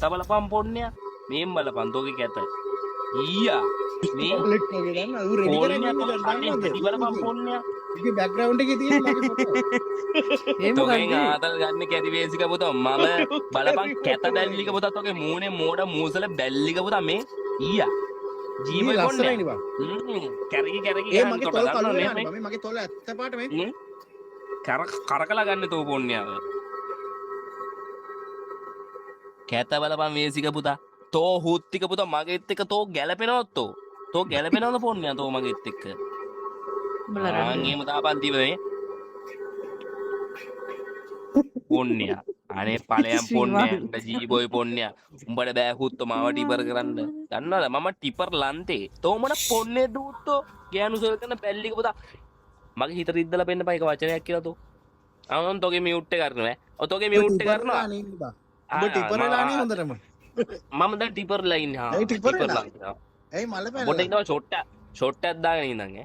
කැත බලපම් පොන්නයා මේම් බලපන් තෝගේ කැත ඊයා මේ කොල්ලෙක් වගේ දන්න ඌ රෙඩි කරගෙන ඉන්නේ දැන් දන්නවද වැඩි බලපම් පොන්නයා ඒකේ බෑග්ග්‍රවුන්ඩ් එකේ තියෙන මගේ ෆොටෝ තෝගෙන් ආතල් ගන්න කැරි වේසික පුතා මම බලපන් කැත බැල්ලික පුතා තෝගේ මූණේ මෝඩ මූසල බැල්ලික පුතා මේ ඊයා ජීවය පොන්නයා ලස්සනයිනේ බං කැරකි ඒ මගේ තොල කළු වෙනවා නේ මගේ තොල ඇත්ත පාට මේ කරකලා ගන්න තෝ පොන්නයාව කැත බලපන් වේසික පුතා තෝ හුත්තික පුතා මගෙත් එක්ක තෝ ගැලපෙනවද තෝ ගැලපෙනවද පොන්නයා තෝ මගෙත් එක්ක ආන්ගේම තාපන් තිබේ පොන්නයා අනේ ඵලයන් පොන්නයා ජීබෝයි පොන්නයා උඹට බෑ හුත්තෝ මාව ටිපර් කරන්න දන්නවද මම ටිපර් ලන්තේ තෝ මට පොන්නේ දූත්තෝ ගෑනුසල් කරන පැල්ලික පුතා මගේ හිත රිද්දලා පෙන්න පයික වචනයක් කියලා තෝ අනන් තෝගේ මියුට් එක කරනවා ඔය තෝගේ මියුට් එක කරනවා උඹ ටිපර් වෙලා නේ හොඳටම මම දැන් ටිපර් ලා ඉන්නේ ඇයි ටිපර් වෙලා ඇයි මල පැනලා පොඩ්ඩක් ඉන්නවා ෂොට් එකක් දාගෙන ඉඳන්